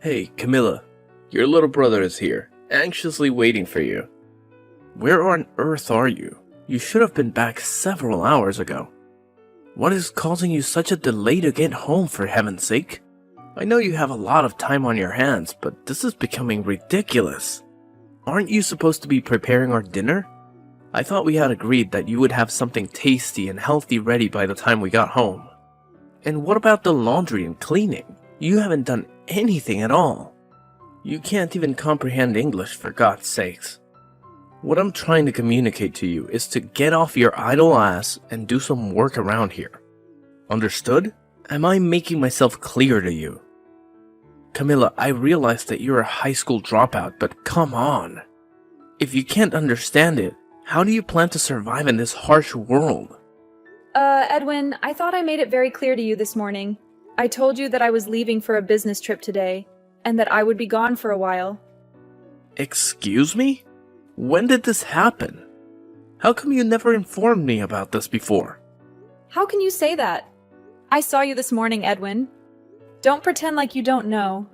Hey, Camilla. Your little brother is here, anxiously waiting for you. Where on earth are you? You should have been back several hours ago. What is causing you such a delay to get home, for heaven's sake? I know you have a lot of time on your hands, but this is becoming ridiculous. Aren't you supposed to be preparing our dinner? I thought we had agreed that you would have something tasty and healthy ready by the time we got home. And what about the laundry and cleaning? You haven't done anything at all. You can't even comprehend English, for God's sakes. What I'm trying to communicate to you is to get off your idle ass and do some work around here. Understood? Am I making myself clear to you? Camilla, I realize that you're a high school dropout, but come on. If you can't understand it, how do you plan to survive in this harsh world? Edwin, I thought I made it very clear to you this morning. I told you that I was leaving for a business trip today, and that I would be gone for a while. Excuse me? When did this happen? How come you never informed me about this before? How can you say that? I saw you this morning, Edwin. Don't pretend like you don't know.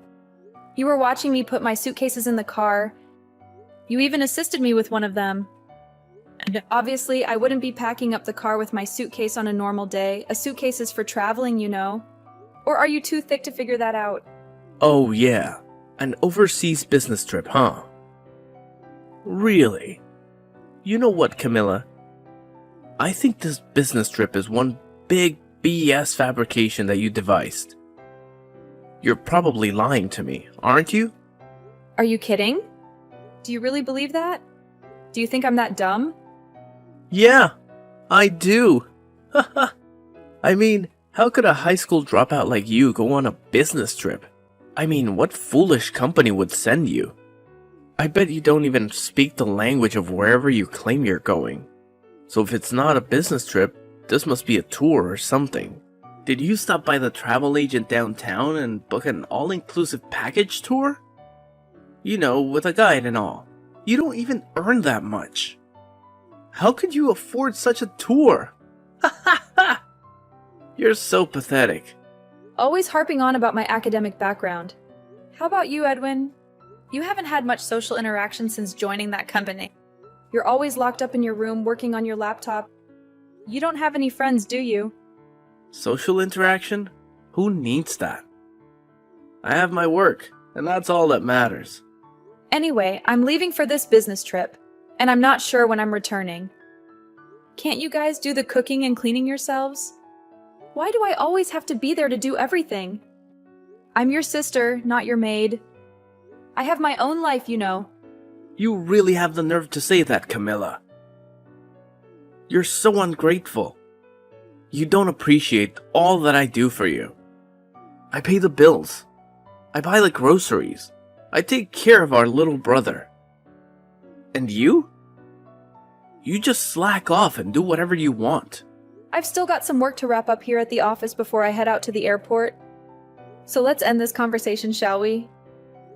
You were watching me put my suitcases in the car. You even assisted me with one of them. And obviously, I wouldn't be packing up the car with my suitcase on a normal day. A suitcase is for traveling, you know. Or are you too thick to figure that out? Oh yeah, an overseas business trip, huh? Really? You know what, Camilla? I think this business trip is one big BS fabrication that you devised. You're probably lying to me, aren't you? Are you kidding? Do you really believe that? Do you think I'm that dumb? Yeah, I do. I mean, how could a high school dropout like you go on a business trip? I mean, what foolish company would send you? I bet you don't even speak the language of wherever you claim you're going. So if it's not a business trip, this must be a tour or something. Did you stop by the travel agent downtown and book an all-inclusive package tour? You know, with a guide and all. You don't even earn that much. How could you afford such a tour? You're so pathetic. Always harping on about my academic background. How about you, Edwin? You haven't had much social interaction since joining that company. You're always locked up in your room working on your laptop. You don't have any friends, do you? Social interaction? Who needs that? I have my work, and that's all that matters. Anyway, I'm leaving for this business trip, and I'm not sure when I'm returning. Can't you guys do the cooking and cleaning yourselves? Why do I always have to be there to do everything? I'm your sister, not your maid. I have my own life, you know. You really have the nerve to say that, Camilla. You're so ungrateful. You don't appreciate all that I do for you. I pay the bills. I buy the groceries. I take care of our little brother. And you? You just slack off and do whatever you want. I've still got some work to wrap up here at the office before I head out to the airport. So let's end this conversation, shall we?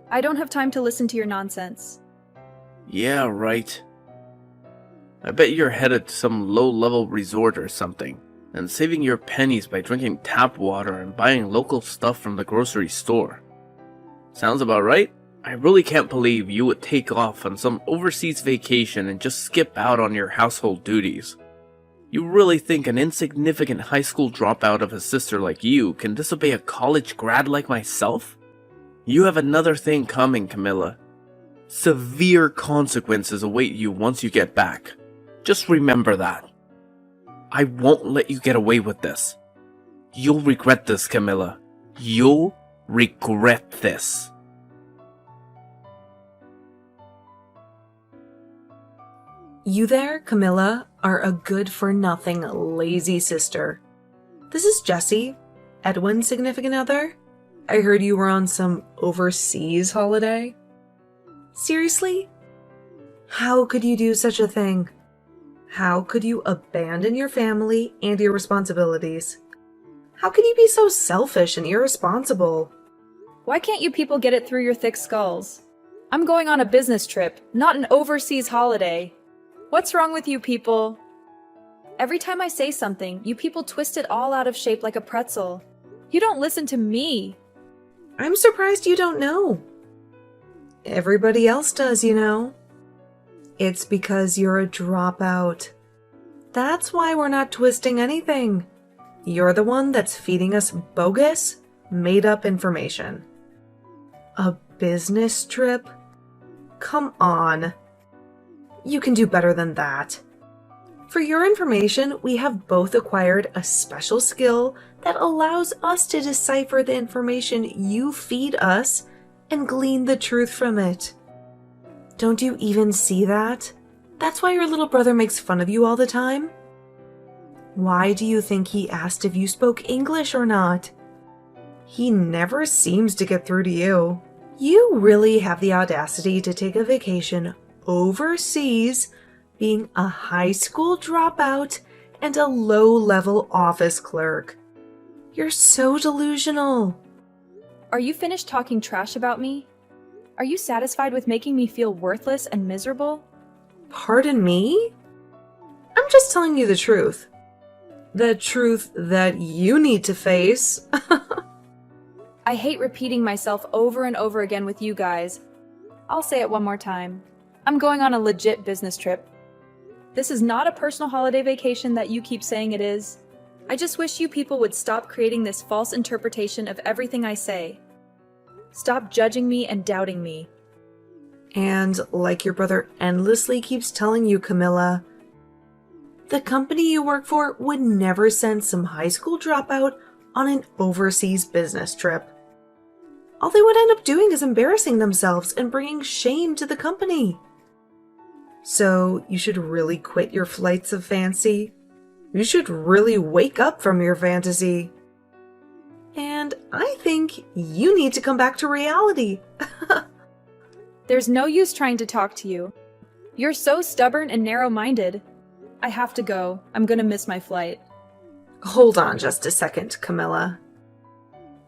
I don't have time to listen to your nonsense. Yeah, right. I bet you're headed to some low-level resort or something, and saving your pennies by drinking tap water and buying local stuff from the grocery store. Sounds about right? I really can't believe you would take off on some overseas vacation and just skip out on your household duties. You really think an insignificant high school dropout of a sister like you can disobey a college grad like myself? You have another thing coming, Camilla. Severe consequences await you once you get back. Just remember that. I won't let you get away with this. You'll regret this, Camilla. You'll regret this. You there, Camilla, are a good-for-nothing, lazy sister. This is Jessie, Edwin's significant other. I heard you were on some overseas holiday. Seriously? How could you do such a thing? How could you abandon your family and your responsibilities? How can you be so selfish and irresponsible? Why can't you people get it through your thick skulls? I'm going on a business trip, not an overseas holiday. What's wrong with you people? Every time I say something, you people twist it all out of shape like a pretzel. You don't listen to me. I'm surprised you don't know. Everybody else does, you know. It's because you're a dropout. That's why we're not twisting anything. You're the one that's feeding us bogus, made-up information. A business trip? Come on. You can do better than that. For your information, we have both acquired a special skill that allows us to decipher the information you feed us and glean the truth from it. Don't you even see that? That's why your little brother makes fun of you all the time. Why do you think he asked if you spoke English or not? He never seems to get through to you. You really have the audacity to take a vacation overseas, being a high school dropout and a low-level office clerk. You're so delusional. Are you finished talking trash about me? Are you satisfied with making me feel worthless and miserable? Pardon me? I'm just telling you the truth. The truth that you need to face. I hate repeating myself over and over again with you guys. I'll say it one more time. I'm going on a legit business trip. This is not a personal holiday vacation that you keep saying it is. I just wish you people would stop creating this false interpretation of everything I say. Stop judging me and doubting me. And like your brother endlessly keeps telling you, Camilla, the company you work for would never send some high school dropout on an overseas business trip. All they would end up doing is embarrassing themselves and bringing shame to the company. So you should really quit your flights of fancy. You should really wake up from your fantasy. And I think you need to come back to reality. There's no use trying to talk to you. You're so stubborn and narrow-minded. I have to go. I'm gonna miss my flight. Hold on just a second, Camilla.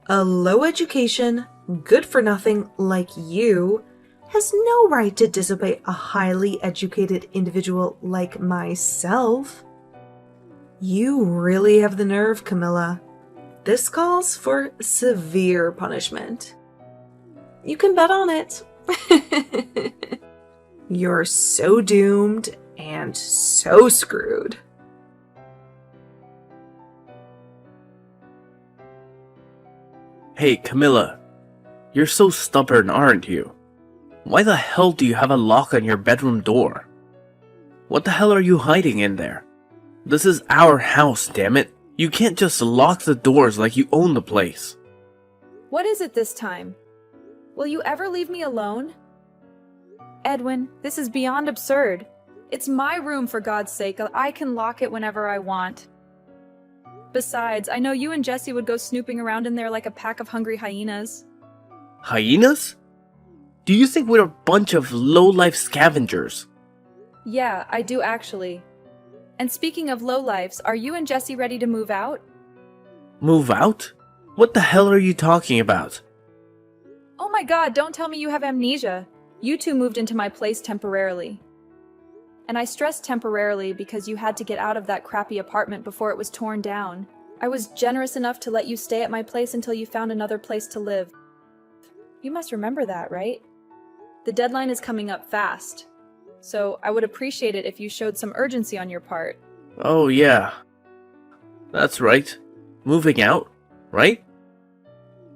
A low education, good-for-nothing like you has no right to disobey a highly educated individual like myself. You really have the nerve, Camilla. This calls for severe punishment. You can bet on it. You're so doomed and so screwed. Hey, Camilla. You're so stubborn, aren't you? Why the hell do you have a lock on your bedroom door? What the hell are you hiding in there? This is our house, damn it. You can't just lock the doors like you own the place. What is it this time? Will you ever leave me alone? Edwin, this is beyond absurd. It's my room, for God's sake. I can lock it whenever I want. Besides, I know you and Jesse would go snooping around in there like a pack of hungry hyenas. Hyenas? Do you think we're a bunch of low-life scavengers? Yeah, I do actually. And speaking of lowlifes, are you and Jesse ready to move out? Move out? What the hell are you talking about? Oh my God, don't tell me you have amnesia. You two moved into my place temporarily. And I stress temporarily because you had to get out of that crappy apartment before it was torn down. I was generous enough to let you stay at my place until you found another place to live. You must remember that, right? The deadline is coming up fast. So I would appreciate it if you showed some urgency on your part. Oh yeah. That's right. Moving out, right?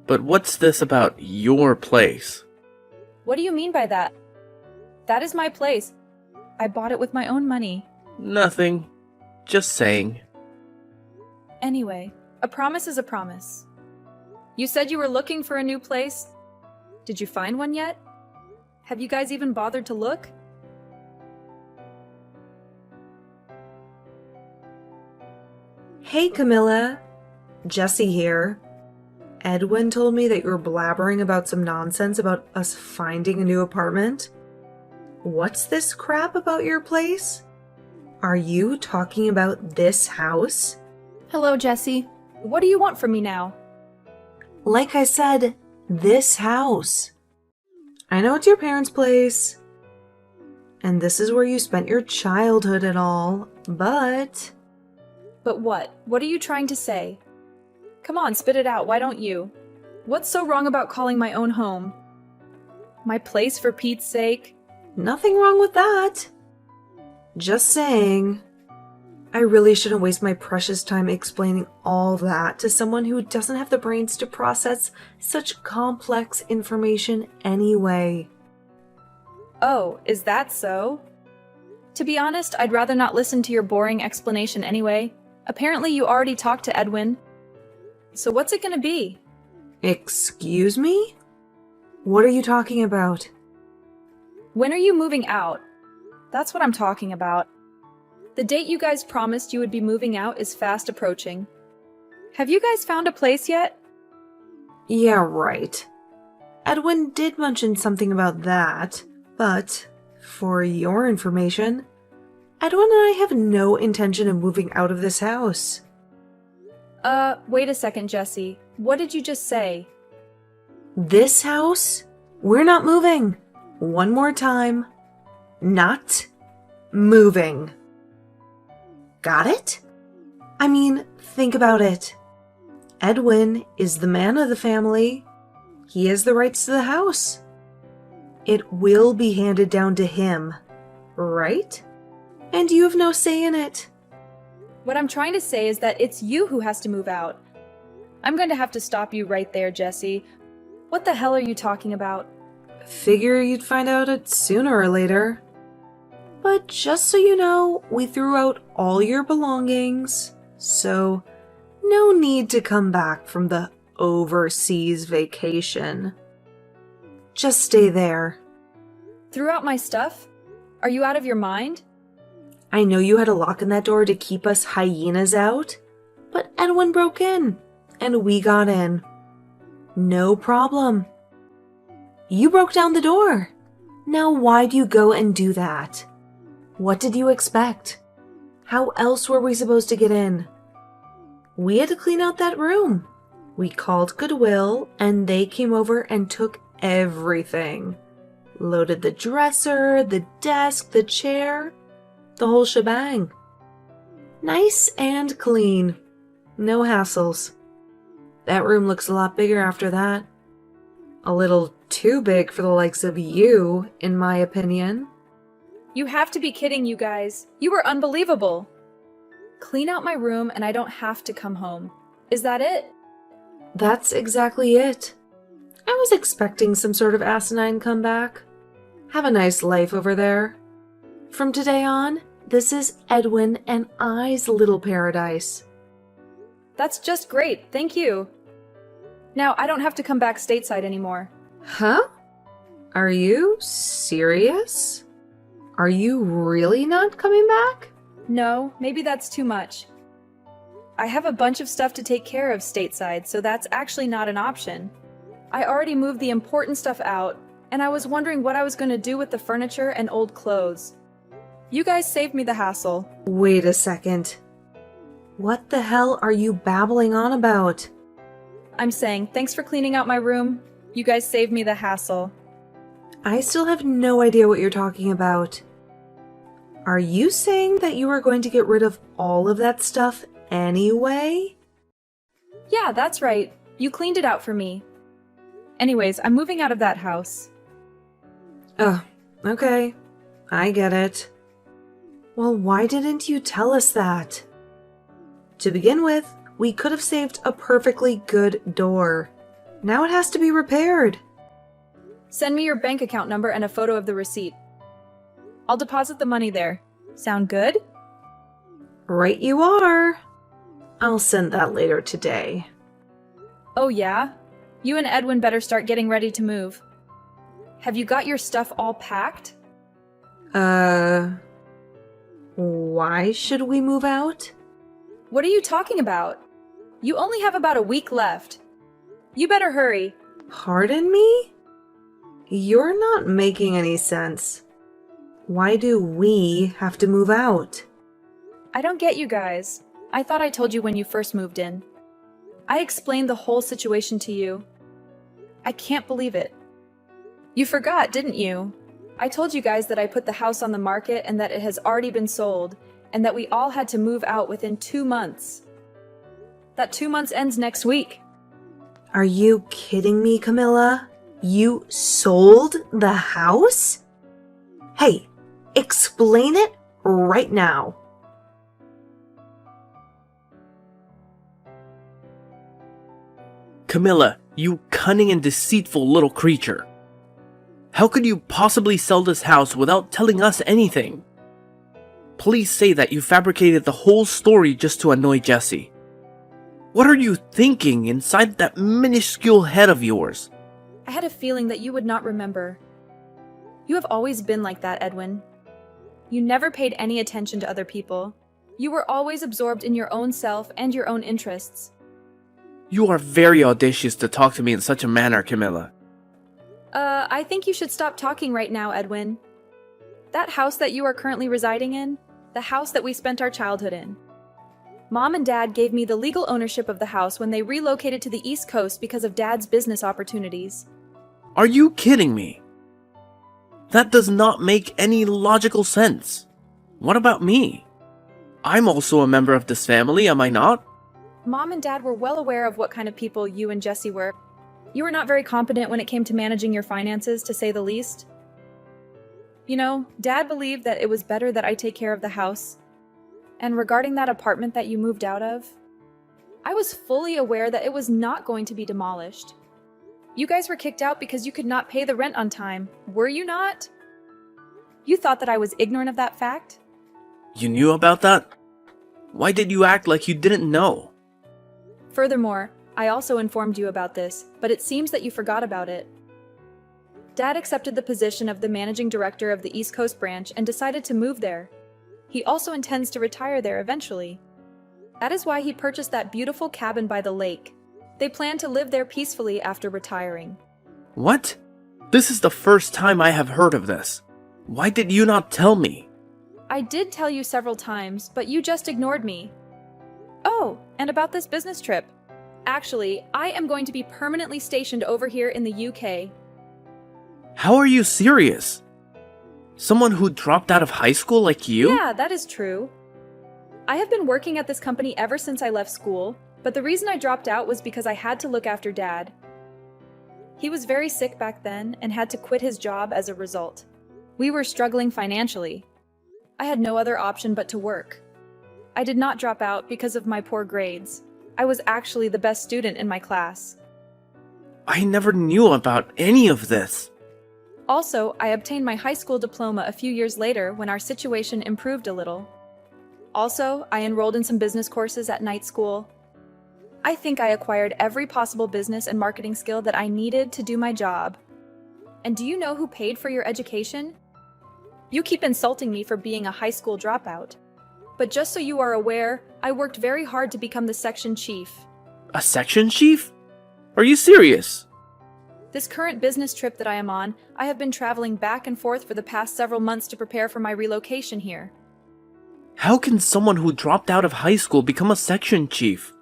But what's this about your place? What do you mean by that? That is my place. I bought it with my own money. Nothing. Just saying. Anyway, a promise is a promise. You said you were looking for a new place. Did you find one yet? Have you guys even bothered to look? Hey, Camilla. Jesse here. Edwin told me that you were blabbering about some nonsense about us finding a new apartment. What's this crap about your place? Are you talking about this house? Hello, Jesse. What do you want from me now? Like I said, this house. I know it's your parents' place, and this is where you spent your childhood and all, but... But what? What are you trying to say? Come on, spit it out, why don't you? What's so wrong about calling my own home? My place, for Pete's sake? Nothing wrong with that. Just saying. I really shouldn't waste my precious time explaining all that to someone who doesn't have the brains to process such complex information anyway. Oh, is that so? To be honest, I'd rather not listen to your boring explanation anyway. Apparently you already talked to Edwin. So what's it gonna be? Excuse me? What are you talking about? When are you moving out? That's what I'm talking about. The date you guys promised you would be moving out is fast approaching. Have you guys found a place yet? Yeah, right. Edwin did mention something about that, but for your information, Edwin and I have no intention of moving out of this house. Wait a second, Jesse. What did you just say? This house? We're not moving. One more time. Not moving. Got it? I mean, think about it. Edwin is the man of the family. He has the rights to the house. It will be handed down to him, right? And you have no say in it. What I'm trying to say is that it's you who has to move out. I'm going to have to stop you right there, Jesse. What the hell are you talking about? Figure you'd find out it sooner or later. But just so you know, we threw out all your belongings, so no need to come back from the overseas vacation. Just stay there. Threw out my stuff? Are you out of your mind? I know you had a lock on that door to keep us hyenas out, but Edwin broke in, and we got in. No problem. You broke down the door. Now why'd you go and do that? What did you expect? How else were we supposed to get in? We had to clean out that room. We called Goodwill, and they came over and took everything. Loaded the dresser, the desk, the chair, the whole shebang. Nice and clean. No hassles. That room looks a lot bigger after that. A little too big for the likes of you, in my opinion. You have to be kidding, you guys. You were unbelievable. Clean out my room and I don't have to come home. Is that it? That's exactly it. I was expecting some sort of asinine comeback. Have a nice life over there. From today on, this is Edwin and I's little paradise. That's just great, thank you. Now I don't have to come back stateside anymore. Huh? Are you serious? Are you really not coming back? No, maybe that's too much. I have a bunch of stuff to take care of stateside, so that's actually not an option. I already moved the important stuff out, and I was wondering what I was going to do with the furniture and old clothes. You guys saved me the hassle. Wait a second. What the hell are you babbling on about? I'm saying, thanks for cleaning out my room. You guys saved me the hassle. I still have no idea what you're talking about. Are you saying that you are going to get rid of all of that stuff anyway? Yeah, that's right. You cleaned it out for me. Anyways, I'm moving out of that house. Oh, okay. I get it. Well, why didn't you tell us that? To begin with, we could have saved a perfectly good door. Now it has to be repaired. Send me your bank account number and a photo of the receipt. I'll deposit the money there. Sound good? Right you are. I'll send that later today. Oh yeah? You and Edwin better start getting ready to move. Have you got your stuff all packed? Why should we move out? What are you talking about? You only have about a week left. You better hurry. Pardon me? You're not making any sense. Why do we have to move out? I don't get you guys. I thought I told you when you first moved in. I explained the whole situation to you. I can't believe it. You forgot, didn't you? I told you guys that I put the house on the market and that it has already been sold, and that we all had to move out within 2 months. That 2 months ends next week. Are you kidding me, Camilla? You sold the house? Hey, explain it right now. Camilla, you cunning and deceitful little creature. How could you possibly sell this house without telling us anything? Please say that you fabricated the whole story just to annoy Jesse. What are you thinking inside that minuscule head of yours? I had a feeling that you would not remember. You have always been like that, Edwin. You never paid any attention to other people. You were always absorbed in your own self and your own interests. You are very audacious to talk to me in such a manner, Camilla. I think you should stop talking right now, Edwin. That house that you are currently residing in, the house that we spent our childhood in. Mom and Dad gave me the legal ownership of the house when they relocated to the East Coast because of Dad's business opportunities. Are you kidding me? That does not make any logical sense. What about me? I'm also a member of this family, am I not? Mom and Dad were well aware of what kind of people you and Jesse were. You were not very competent when it came to managing your finances, to say the least. You know, Dad believed that it was better that I take care of the house. And regarding that apartment that you moved out of, I was fully aware that it was not going to be demolished. You guys were kicked out because you could not pay the rent on time, were you not? You thought that I was ignorant of that fact? You knew about that? Why did you act like you didn't know? Furthermore, I also informed you about this, but it seems that you forgot about it. Dad accepted the position of the managing director of the East Coast branch and decided to move there. He also intends to retire there eventually. That is why he purchased that beautiful cabin by the lake. They plan to live there peacefully after retiring. What? This is the first time I have heard of this. Why did you not tell me? I did tell you several times, but you just ignored me. Oh, and about this business trip. Actually, I am going to be permanently stationed over here in the UK. How are you serious? Someone who dropped out of high school like you? Yeah, that is true. I have been working at this company ever since I left school, but the reason I dropped out was because I had to look after Dad. He was very sick back then and had to quit his job as a result. We were struggling financially. I had no other option but to work. I did not drop out because of my poor grades. I was actually the best student in my class. I never knew about any of this. Also, I obtained my high school diploma a few years later when our situation improved a little. Also, I enrolled in some business courses at night school. I think I acquired every possible business and marketing skill that I needed to do my job. And do you know who paid for your education? You keep insulting me for being a high school dropout. But just so you are aware, I worked very hard to become the section chief. A section chief? Are you serious? This current business trip that I am on, I have been traveling back and forth for the past several months to prepare for my relocation here. How can someone who dropped out of high school become a section chief?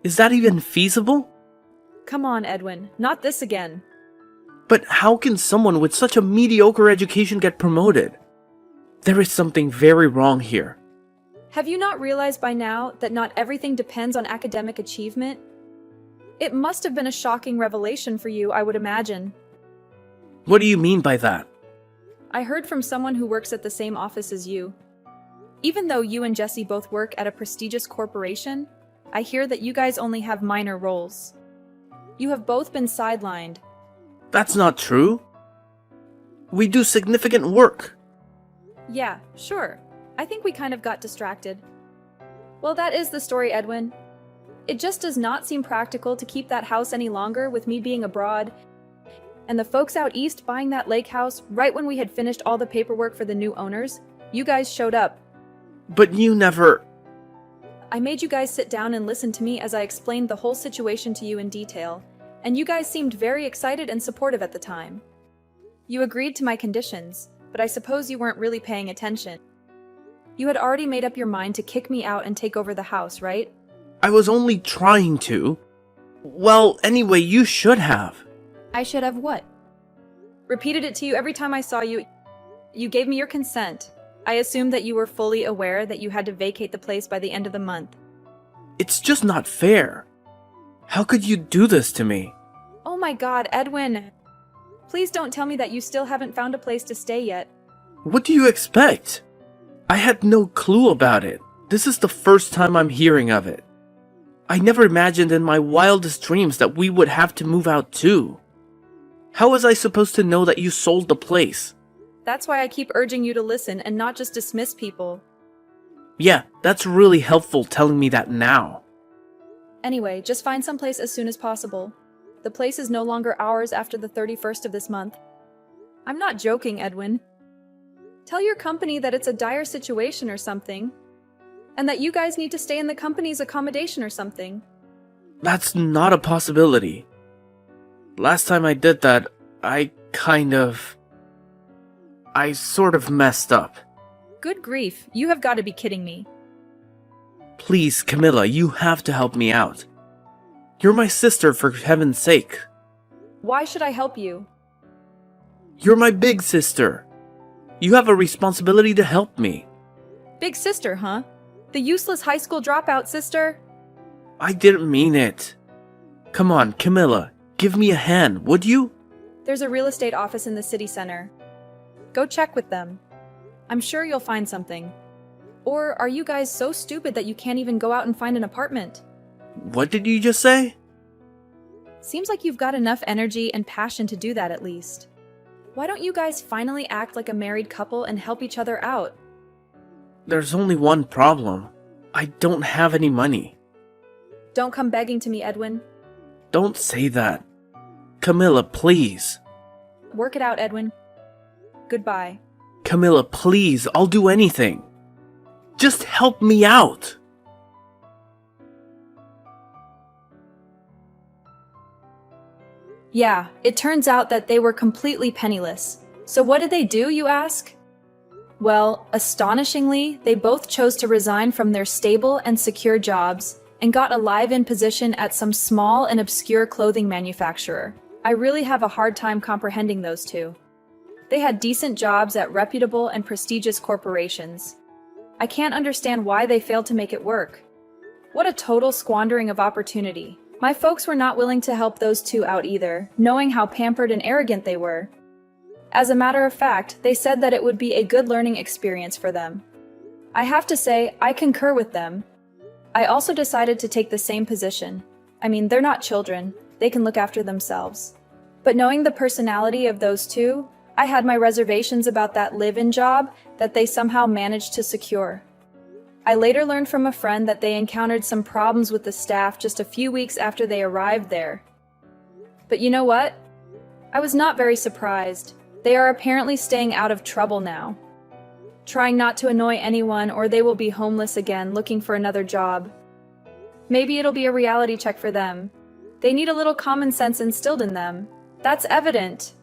Is that even feasible? Come on, Edwin, not this again. But how can someone with such a mediocre education get promoted? There is something very wrong here. Have you not realized by now that not everything depends on academic achievement? It must have been a shocking revelation for you, I would imagine. What do you mean by that? I heard from someone who works at the same office as you. Even though you and Jesse both work at a prestigious corporation, I hear that you guys only have minor roles. You have both been sidelined. That's not true. We do significant work. Yeah, sure. I think we kind of got distracted. Well, that is the story, Edwin. It just does not seem practical to keep that house any longer with me being abroad, and the folks out east buying that lake house right when we had finished all the paperwork for the new owners. You guys showed up. But you never... I made you guys sit down and listen to me as I explained the whole situation to you in detail, and you guys seemed very excited and supportive at the time. You agreed to my conditions, but I suppose you weren't really paying attention. You had already made up your mind to kick me out and take over the house, right? I was only trying to. Well, anyway, you should have. I should have what? Repeated it to you every time I saw you. You gave me your consent. I assumed that you were fully aware that you had to vacate the place by the end of the month. It's just not fair. How could you do this to me? Oh my god, Edwin! Please don't tell me that you still haven't found a place to stay yet. What do you expect? I had no clue about it. This is the first time I'm hearing of it. I never imagined in my wildest dreams that we would have to move out too. How was I supposed to know that you sold the place? That's why I keep urging you to listen and not just dismiss people. Yeah, that's really helpful telling me that now. Anyway, just find someplace as soon as possible. The place is no longer ours after the 31st of this month. I'm not joking, Edwin. Tell your company that it's a dire situation or something, and that you guys need to stay in the company's accommodation or something. That's not a possibility. Last time I did that, I sort of messed up. Good grief, you have got to be kidding me. Please, Camilla, you have to help me out. You're my sister, for heaven's sake. Why should I help you? You're my big sister. You have a responsibility to help me. Big sister, huh? The useless high school dropout sister? I didn't mean it. Come on, Camilla, give me a hand, would you? There's a real estate office in the city center. Go check with them. I'm sure you'll find something. Or are you guys so stupid that you can't even go out and find an apartment? What did you just say? Seems like you've got enough energy and passion to do that at least. Why don't you guys finally act like a married couple and help each other out? There's only one problem. I don't have any money. Don't come begging to me, Edwin. Don't say that. Camilla, please. Work it out, Edwin. Goodbye. Camilla, please, I'll do anything. Just help me out. Yeah, it turns out that they were completely penniless. So what did they do, you ask? Well, astonishingly, they both chose to resign from their stable and secure jobs and got a live-in position at some small and obscure clothing manufacturer. I really have a hard time comprehending those two. They had decent jobs at reputable and prestigious corporations. I can't understand why they failed to make it work. What a total squandering of opportunity. My folks were not willing to help those two out either, knowing how pampered and arrogant they were. As a matter of fact, they said that it would be a good learning experience for them. I have to say, I concur with them. I also decided to take the same position. I mean, they're not children. They can look after themselves. But knowing the personality of those two, I had my reservations about that live-in job that they somehow managed to secure. I later learned from a friend that they encountered some problems with the staff just a few weeks after they arrived there. But you know what? I was not very surprised. They are apparently staying out of trouble now. Trying not to annoy anyone, or they will be homeless again looking for another job. Maybe it'll be a reality check for them. They need a little common sense instilled in them. That's evident.